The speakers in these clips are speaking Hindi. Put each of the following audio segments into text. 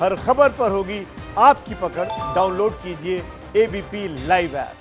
हर खबर पर होगी आपकी पकड़। डाउनलोड कीजिए एबीपी लाइव ऐप।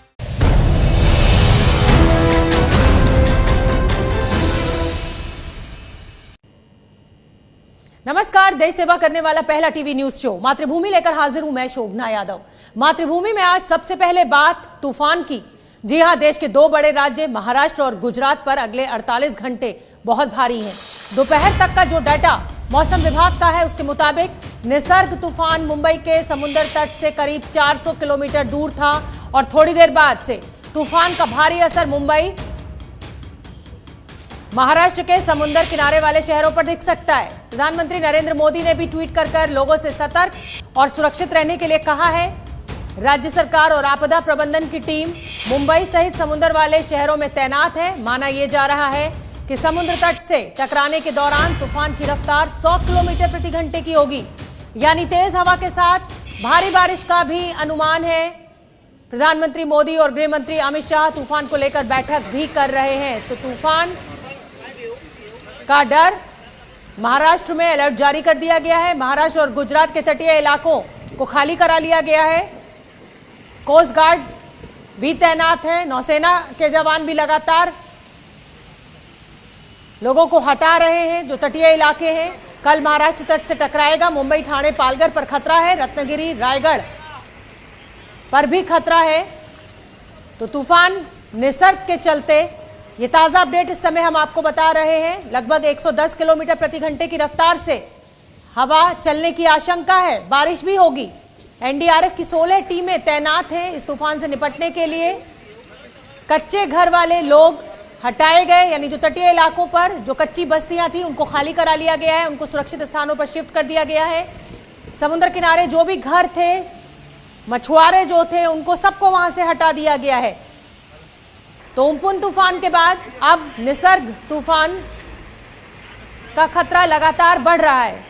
नमस्कार, देश सेवा करने वाला पहला टीवी न्यूज शो मातृभूमि लेकर हाजिर हूं मैं शोभना यादव। मातृभूमि में आज सबसे पहले बात तूफान की। जी हां, देश के दो बड़े राज्य महाराष्ट्र और गुजरात पर अगले 48 घंटे बहुत भारी हैं। दोपहर तक का जो डाटा मौसम विभाग का है उसके मुताबिक निसर्ग तूफान मुंबई के समुद्र तट से करीब 400 किलोमीटर दूर था और थोड़ी देर बाद से तूफान का भारी असर मुंबई, महाराष्ट्र के समुद्र किनारे वाले शहरों पर दिख सकता है। प्रधानमंत्री नरेंद्र मोदी ने भी ट्वीट कर लोगों से सतर्क और सुरक्षित रहने के लिए कहा है। राज्य सरकार और आपदा प्रबंधन की टीम मुंबई सहित समुद्र वाले शहरों में तैनात है। माना यह जा रहा है कि समुद्र तट से टकराने के दौरान तूफान की रफ्तार 100 किलोमीटर प्रति घंटे की होगी, यानी तेज हवा के साथ भारी बारिश का भी अनुमान है। प्रधानमंत्री मोदी और गृह मंत्री अमित शाह तूफान को लेकर बैठक भी कर रहे हैं। तो तूफान का डर, महाराष्ट्र में अलर्ट जारी कर दिया गया है। महाराष्ट्र और गुजरात के तटीय इलाकों को खाली करा लिया गया है। कोस्ट गार्ड भी तैनात है, नौसेना के जवान भी लगातार लोगों को हटा रहे हैं जो तटीय इलाके हैं। कल महाराष्ट्र तट से टकराएगा। मुंबई, ठाणे, पालघर पर खतरा है। रत्नागिरी, रायगढ़ पर भी खतरा है। तो तूफान निसर्ग के चलते ये ताजा अपडेट इस समय हम आपको बता रहे हैं। लगभग 110 किलोमीटर प्रति घंटे की रफ्तार से हवा चलने की आशंका है। बारिश भी होगी। एनडीआरएफ की 16 टीमें तैनात हैं इस तूफान से निपटने के लिए। कच्चे घर वाले लोग हटाए गए, यानी जो तटीय इलाकों पर जो कच्ची बस्तियां थी उनको खाली करा लिया गया है, उनको सुरक्षित स्थानों पर शिफ्ट कर दिया गया है। समुद्र किनारे जो भी घर थे, मछुआरे जो थे, उनको सबको वहां से हटा दिया गया है। तो उम्पुन तूफान के बाद अब निसर्ग तूफान का खतरा लगातार बढ़ रहा है।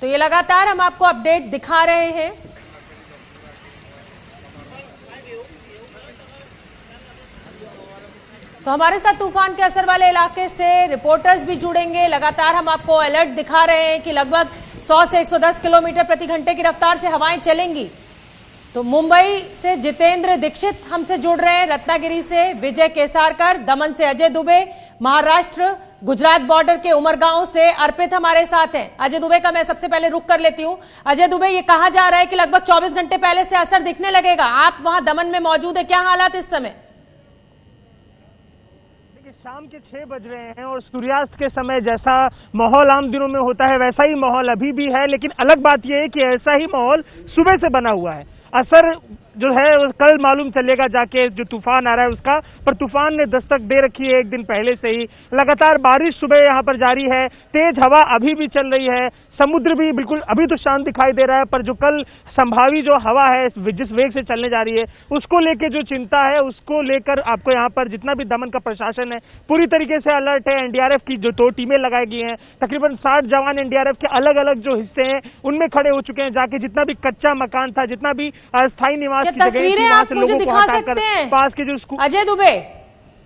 तो ये लगातार हम आपको अपडेट दिखा रहे हैं। तो हमारे साथ तूफान के असर वाले इलाके से रिपोर्टर्स भी जुड़ेंगे। लगातार हम आपको अलर्ट दिखा रहे हैं कि लगभग 100 से 110 किलोमीटर प्रति घंटे की रफ्तार से हवाएं चलेंगी। तो मुंबई से जितेंद्र दीक्षित हमसे जुड़ रहे हैं, रत्नागिरी से विजय केसारकर, दमन से अजय दुबे, महाराष्ट्र गुजरात बॉर्डर के उमरगांव से अर्पित हमारे साथ हैं। अजय दुबे का मैं सबसे पहले रुख कर लेती हूं। अजय दुबे, ये कहा जा रहा है कि लगभग 24 घंटे पहले से असर दिखने लगेगा। आप वहां दमन में मौजूद है, क्या हालात इस समय? शाम के 6 बज रहे हैं और सूर्यास्त के समय जैसा माहौल आम दिनों में होता है वैसा ही माहौल अभी भी है, लेकिन अलग बात यह है कि ऐसा ही माहौल सुबह से बना हुआ है। असर जो है वो कल मालूम चलेगा जाके जो तूफान आ रहा है उसका, पर तूफान ने दस्तक दे रखी है एक दिन पहले से ही। लगातार बारिश सुबह यहाँ पर जारी है, तेज हवा अभी भी चल रही है, समुद्र भी बिल्कुल अभी तो शांत दिखाई दे रहा है, पर जो कल संभावी जो हवा है जिस वेग से चलने जा रही है उसको लेके जो चिंता है उसको लेकर आपको यहाँ पर जितना भी दमन का प्रशासन है पूरी तरीके से अलर्ट है। एनडीआरएफ की जो 2 टीमें लगाई गई हैं, तकरीबन 60 जवान एनडीआरएफ के अलग अलग जो हिस्से हैं उनमें खड़े हो चुके हैं। जाके जितना भी कच्चा मकान था, जितना भी अस्थायी निवास की तस्वीरें आप मुझे दिखा सकते हैं पास के जो स्कूल। अजय दुबे,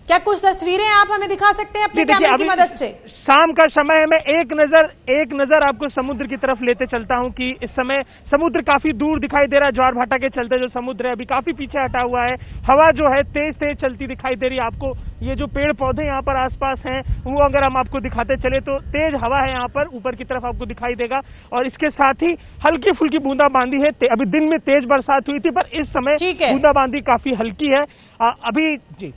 क्या कुछ तस्वीरें आप हमें दिखा सकते हैं अपने कैमरे की मदद से? शाम का समय है, मैं एक नजर आपको समुद्र की तरफ लेते चलता हूं कि इस समय समुद्र काफी दूर दिखाई दे रहा है। ज्वार भाटा के चलते जो समुद्र है अभी काफी पीछे हटा हुआ है। हवा जो है तेज तेज चलती दिखाई दे रही है आपको। ये जो पेड़ पौधे यहाँ पर आसपास हैं वो अगर हम आपको दिखाते चले तो तेज हवा है यहाँ पर, ऊपर की तरफ आपको दिखाई देगा। और इसके साथ ही हल्की फुल्की बूंदाबांदी है। अभी दिन में तेज बरसात हुई थी, पर इस समय बूंदाबांदी काफी हल्की है अभी। जी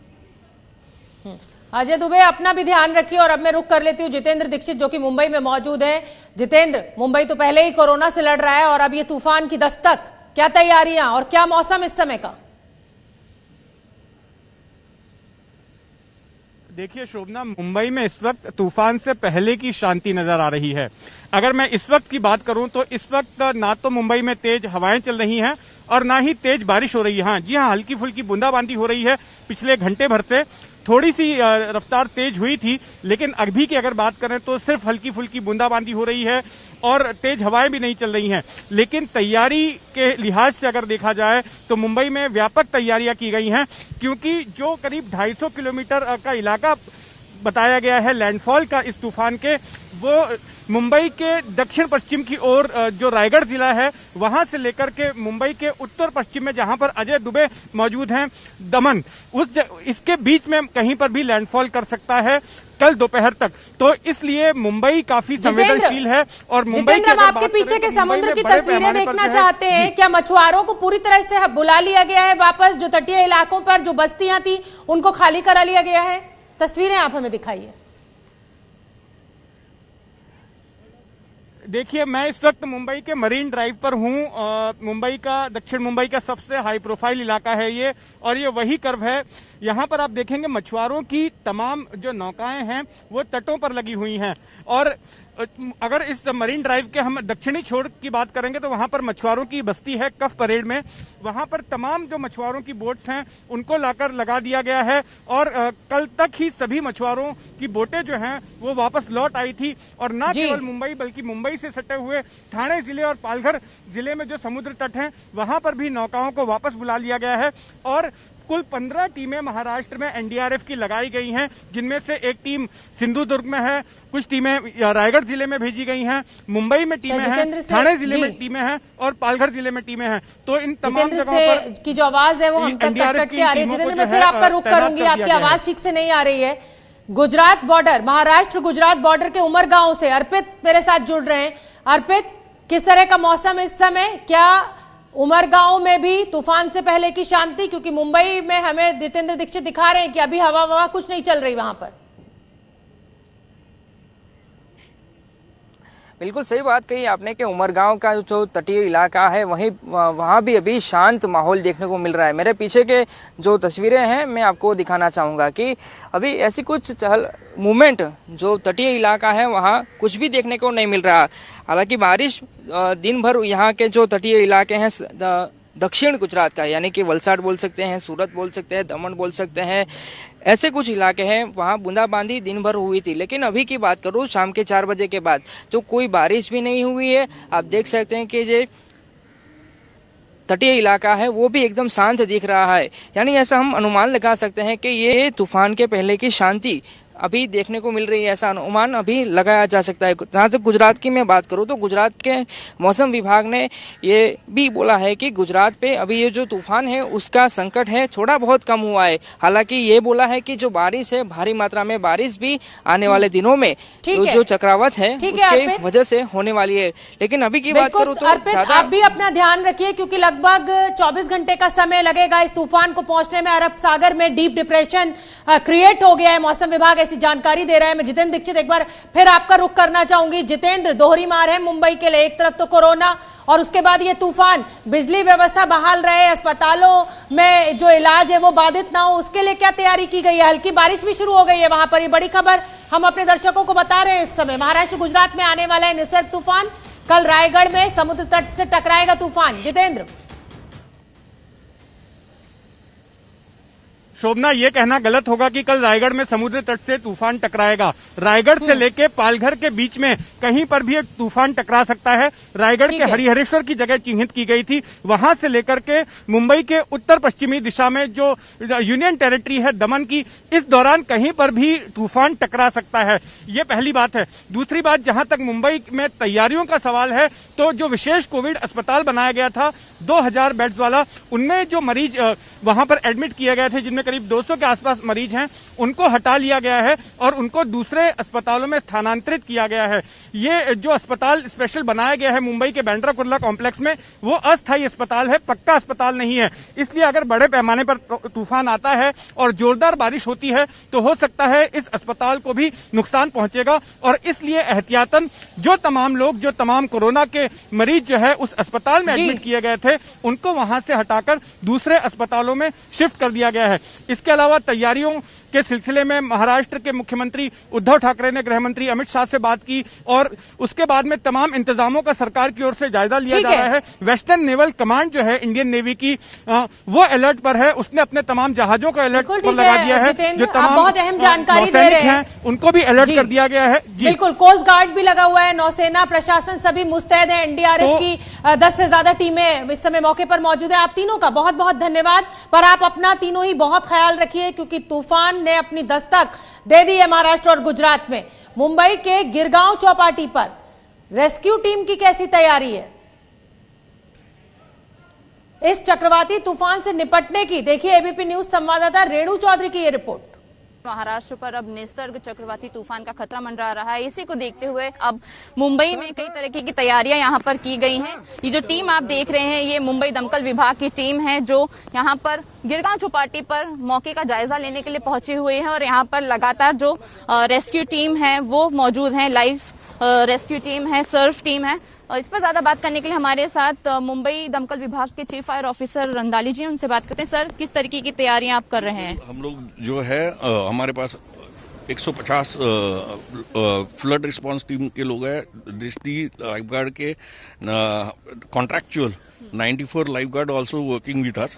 अजय दुबे, अपना भी ध्यान रखिए। और अब मैं रुक कर लेती हूँ जितेंद्र दीक्षित जो कि मुंबई में मौजूद है। जितेंद्र, मुंबई तो पहले ही कोरोना से लड़ रहा है और अब ये तूफान की दस्तक, क्या तैयारियां और क्या मौसम इस समय का? देखिए शोभना, मुंबई में इस वक्त तूफान से पहले की शांति नजर आ रही है। अगर मैं इस वक्त की बात करूं तो इस वक्त ना तो मुंबई में तेज हवाएं चल रही हैं और ना ही तेज बारिश हो रही है। हाँ जी हाँ, हल्की फुल्की बूंदाबांदी हो रही है। पिछले घंटे भर से थोड़ी सी रफ्तार तेज हुई थी, लेकिन अभी की अगर बात करें तो सिर्फ हल्की फुल्की बूंदाबांदी हो रही है और तेज हवाएं भी नहीं चल रही हैं। लेकिन तैयारी के लिहाज से अगर देखा जाए तो मुंबई में व्यापक तैयारियां की गई हैं, क्योंकि जो करीब 250 किलोमीटर का इलाका बताया गया है लैंडफॉल का इस तूफान के, वो मुंबई के दक्षिण पश्चिम की ओर जो रायगढ़ जिला है वहां से लेकर के मुंबई के उत्तर पश्चिम में जहां पर अजय दुबे मौजूद हैं, दमन, इसके बीच में कहीं पर भी लैंडफॉल कर सकता है कल दोपहर तक। तो इसलिए मुंबई काफी संवेदनशील है। और मुंबई जितेंद्र, हम आपके पीछे के समुद्र की तस्वीरें देखना चाहते हैं। क्या मछुआरों को पूरी तरह से बुला लिया गया है वापस? जो तटीय इलाकों पर जो बस्तियां थी उनको खाली करा लिया गया है? तस्वीरें आप हमें दिखाइए। देखिए, मैं इस वक्त मुंबई के मरीन ड्राइव पर हूं। मुंबई का, दक्षिण मुंबई का सबसे हाई प्रोफाइल इलाका है ये, और ये वही कर्व है। यहां पर आप देखेंगे मछुआरों की तमाम जो नौकाएं हैं वो तटों पर लगी हुई हैं। और अगर इस मरीन ड्राइव के हम दक्षिणी छोर की बात करेंगे तो वहां पर मछुआरों की बस्ती है कफ परेड में। वहां पर तमाम जो मछुआरों की बोट्स हैं उनको लाकर लगा दिया गया है, और कल तक ही सभी मछुआरों की बोटें जो हैं वो वापस लौट आई थी। और न केवल मुंबई बल्कि मुंबई से सटे हुए ठाणे जिले और पालघर जिले में जो समुद्र तट हैं वहां पर भी नौकाओं को वापस बुला लिया गया है। और कुल 15 टीमें महाराष्ट्र में एनडीआरएफ की लगाई गई हैं, जिनमें से एक टीम सिंधुदुर्ग में है, कुछ टीमें रायगढ़ जिले में भेजी गई हैं, मुंबई में टीमें हैं, ठाणे जिले में टीमें हैं और पालघर जिले में टीमें हैं। तो इन तमाम जगहों पर की जो आवाज है वो हम तक कट के आ रही है। जितेंद्र, मैं फिर आपका रुख करूंगी, आपकी आवाज ठीक से नहीं आ रही है। गुजरात बॉर्डर, महाराष्ट्र गुजरात बॉर्डर के उमरगांव से अर्पित मेरे साथ जुड़ रहे हैं। अर्पित, किस तरह का मौसम इस समय? क्या उमरगांव में भी तूफान से पहले की शांति? क्योंकि मुंबई में हमें जितेंद्र दीक्षित दिखा रहे हैं कि अभी हवा कुछ नहीं चल रही वहां पर। बिल्कुल सही बात कही आपने कि उमरगांव का जो तटीय इलाका है वहाँ भी अभी शांत माहौल देखने को मिल रहा है। मेरे पीछे के जो तस्वीरें हैं मैं आपको दिखाना चाहूँगा कि अभी ऐसी कुछ मूवमेंट जो तटीय इलाका है वहाँ कुछ भी देखने को नहीं मिल रहा। हालांकि बारिश दिन भर यहाँ के जो तटीय इलाके हैं दक्षिण गुजरात का, यानी कि वलसाड बोल सकते हैं, सूरत बोल सकते हैं, दमन बोल सकते हैं, ऐसे कुछ इलाके हैं वहाँ बूंदाबांदी दिन भर हुई थी। लेकिन अभी की बात करूँ शाम के 4 बजे के बाद तो कोई बारिश भी नहीं हुई है। आप देख सकते हैं कि ये तटीय इलाका है वो भी एकदम शांत दिख रहा है। यानी ऐसा हम अनुमान लगा सकते हैं कि ये तूफान के पहले की शांति अभी देखने को मिल रही है, ऐसा अनुमान अभी लगाया जा सकता है। जहाँ तक गुजरात की मैं बात करूँ तो गुजरात के मौसम विभाग ने ये भी बोला है कि गुजरात पे अभी ये जो तूफान है उसका संकट है थोड़ा बहुत कम हुआ है। हालांकि ये बोला है कि जो बारिश है भारी मात्रा में बारिश भी आने वाले दिनों में जो चक्रवात है उसके वजह से होने वाली है। लेकिन अभी की बात करूँ तो आप भी अपना ध्यान रखिए, क्योंकि लगभग 24 घंटे का समय लगेगा इस तूफान को पहुंचने में। अरब सागर में डीप डिप्रेशन क्रिएट हो गया है, मौसम विभाग ऐसी जानकारी दे रहा है। मैं जितेंद्र दीक्षित एक बार फिर आपका रुख करना चाहूंगी। जितेंद्र, दोहरी मार है मुंबई के लिए, एक तरफ तो कोरोना और उसके बाद ये तूफान, बिजली व्यवस्था बहाल रहे, अस्पतालों में जो इलाज है वो बाधित ना हो, उसके लिए क्या तैयारी की गई है? हल्की बारिश भी शुरू हो गई है वहां पर, ये बड़ी खबर हम अपने दर्शकों को बता रहे हैं। इस समय महाराष्ट्र गुजरात में आने वाला है निसर्ग तूफान, कल रायगढ़ में समुद्र तट से टकराएगा तूफान। जितेंद्र, शोभना, ये कहना गलत होगा कि कल रायगढ़ में समुद्र तट से तूफान टकराएगा। रायगढ़ से लेके पालघर के बीच में कहीं पर भी एक तूफान टकरा सकता है। रायगढ़ के हरिहरेश्वर की जगह चिन्हित की गई थी, वहां से लेकर के मुंबई के उत्तर पश्चिमी दिशा में जो यूनियन टेरिटरी है दमन की, इस दौरान कहीं पर भी तूफान टकरा सकता है। ये पहली बात है। दूसरी बात, जहां तक मुंबई में तैयारियों का सवाल है तो जो विशेष कोविड अस्पताल बनाया गया था 2000 बेड्स वाला, उनमें जो मरीज वहां पर एडमिट किए गए थे, जिनमें करीब 200 के आसपास मरीज हैं, उनको हटा लिया गया है और उनको दूसरे अस्पतालों में स्थानांतरित किया गया है। ये जो अस्पताल स्पेशल बनाया गया है मुंबई के बांद्रा कुर्ला कॉम्प्लेक्स में, वो अस्थायी अस्पताल है, पक्का अस्पताल नहीं है। इसलिए अगर बड़े पैमाने पर तूफान आता है और जोरदार बारिश होती है तो हो सकता है इस अस्पताल को भी नुकसान पहुंचेगा। और इसलिए एहतियातन जो तमाम लोग, जो तमाम कोरोना के मरीज जो है उस अस्पताल में एडमिट किए गए थे, उनको वहां से हटाकर दूसरे अस्पतालों में शिफ्ट कर दिया गया है। इसके अलावा तैयारियों के सिलसिले में महाराष्ट्र के मुख्यमंत्री उद्धव ठाकरे ने गृह मंत्री अमित शाह से बात की और उसके बाद में तमाम इंतजामों का सरकार की ओर से जायजा लिया जा रहा है। वेस्टर्न नेवल कमांड जो है इंडियन नेवी की वो अलर्ट पर है, उसने अपने तमाम जहाजों को अलर्ट पर लगा दिया है। जो तमाम बहुत अहम जानकारी दे रहे हैं उनको भी अलर्ट कर दिया गया है। बिल्कुल, कोस्ट गार्ड भी लगा हुआ है, नौसेना प्रशासन सभी मुस्तैद है, एनडीआरएफ की 10 से ज्यादा टीमें इस समय मौके पर मौजूद है। आप तीनों का बहुत बहुत धन्यवाद, पर आप अपना तीनों ही बहुत ख्याल रखिए क्योंकि तूफान ने अपनी दस्तक दे दी है महाराष्ट्र और गुजरात में। मुंबई के गिरगांव चौपाटी पर रेस्क्यू टीम की कैसी तैयारी है इस चक्रवाती तूफान से निपटने की, देखिए एबीपी न्यूज संवाददाता रेणु चौधरी की ये रिपोर्ट। महाराष्ट्र पर अब निसर्ग चक्रवाती तूफान का खतरा मंडरा रहा है। इसी को देखते हुए अब मुंबई में कई तरह की तैयारियां यहां पर की गई हैं। ये जो टीम आप देख रहे हैं ये मुंबई दमकल विभाग की टीम है जो यहां पर गिरगांव चौपाटी पर मौके का जायजा लेने के लिए पहुंची हुई है और यहां पर लगातार जो रेस्क्यू टीम है वो मौजूद है, लाइव रेस्क्यू टीम है, सर्फ टीम है। इस पर ज्यादा बात करने के लिए हमारे साथ मुंबई दमकल विभाग के चीफ फायर ऑफिसर रंदाली जी, उनसे बात करते हैं। सर, किस तरीके की तैयारियां आप कर रहे हैं? हम लोग जो है हमारे पास 150 फ्लड रिस्पांस टीम के लोग हैं, दृष्टि लाइफ गार्ड के contractual 94 life guard also working with us.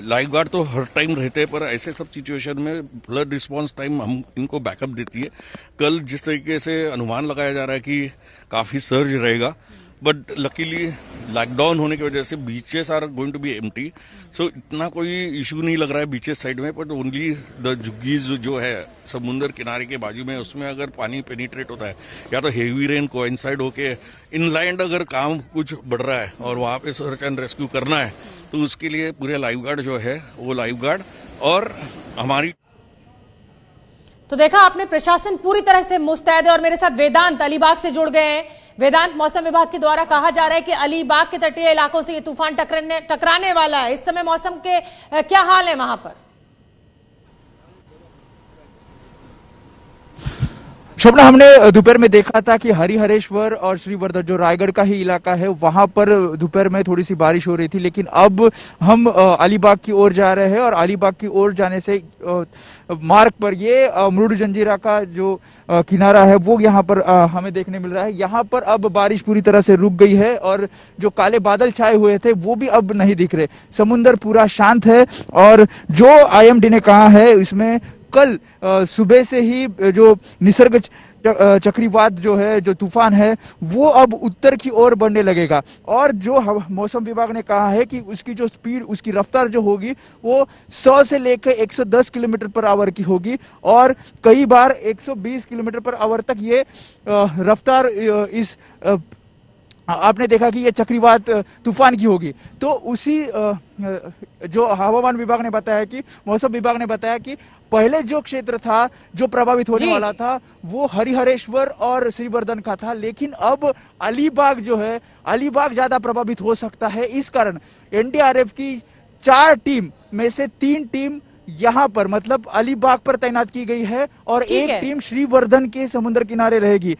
Life guard तो हर टाइम रहते हैं पर ऐसे सब सिचुएशन में फ्लड रिस्पांस टाइम हम इनको बैकअप देती है। कल जिस तरीके से अनुमान लगाया जा रहा है कि काफी सर्ज रहेगा, बट लकीली लॉकडाउन होने की वजह से beaches are going to be empty, so इतना कोई इशू नहीं लग रहा है बीचेस साइड में। बट ओनली द जुग्गीज जो है समुद्र किनारे के बाजू में, उसमें अगर पानी पेनिट्रेट होता है या तो हेवी रेन कोइंसाइड होके इनलैंड अगर काम कुछ बढ़ रहा है और वहां पे सर्च एंड रेस्क्यू करना है तो उसके लिए पूरे लाइफ गार्ड जो है वो लाइफ गार्ड और हमारी। तो देखा आपने, प्रशासन पूरी तरह से मुस्तैद है और मेरे साथ वेदांत अलीबाग से जुड़ गए हैं। वेदांत, मौसम विभाग के द्वारा कहा जा रहा है कि अलीबाग के तटीय इलाकों से ये तूफान टकराने वाला है। इस समय मौसम के क्या हाल है वहां पर? शबना, हमने दोपहर में देखा था कि हरिहरेश्वर और श्रीवर्धन जो रायगढ़ का ही इलाका है वहां पर दोपहर में थोड़ी सी बारिश हो रही थी, लेकिन अब हम अलीबाग की ओर जा रहे हैं और अलीबाग की ओर जाने से मार्ग पर ये मुरुड जंजीरा का जो किनारा है वो यहाँ पर हमें देखने मिल रहा है। यहाँ पर अब बारिश पूरी तरह से रुक गई है और जो काले बादल छाए हुए थे वो भी अब नहीं दिख रहे। समुद्र पूरा शांत है और जो आईएमडी ने कहा है इसमें कल सुबह से ही जो निसर्ग चक्रवात जो है, जो तूफान है, वो अब उत्तर की ओर बढ़ने लगेगा और जो मौसम विभाग ने कहा है कि उसकी जो स्पीड, उसकी रफ्तार जो होगी वो 100 से लेकर 110 किलोमीटर पर आवर की होगी और कई बार 120 किलोमीटर पर आवर तक ये रफ्तार इस आपने देखा कि ये चक्रवात तूफान की होगी। तो उसी जो हवामान विभाग ने बताया कि मौसम विभाग ने बताया कि पहले जो क्षेत्र था जो प्रभावित होने वाला था वो हरिहरेश्वर और श्रीवर्धन का था, लेकिन अब अलीबाग जो है, अलीबाग ज्यादा प्रभावित हो सकता है। इस कारण एनडीआरएफ की 4 टीम में से 3 टीम यहाँ पर मतलब अलीबाग पर तैनात की गई है और एक टीम श्रीवर्धन के समुद्र किनारे रहेगी।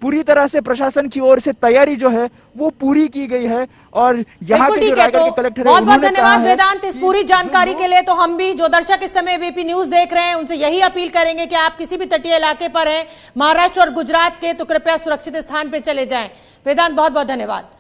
पूरी तरह से प्रशासन की ओर से तैयारी जो है वो पूरी की गई है और यहाँ के जो रायगढ़ के कलेक्टर बहुत बहुत धन्यवाद वेदांत इस पूरी जानकारी के लिए। तो हम भी जो दर्शक इस समय एबीपी न्यूज देख रहे हैं उनसे यही अपील करेंगे कि आप किसी भी तटीय इलाके पर हैं महाराष्ट्र और गुजरात के, तो कृपया सुरक्षित स्थान पर चले जाएं। वेदांत, बहुत बहुत धन्यवाद।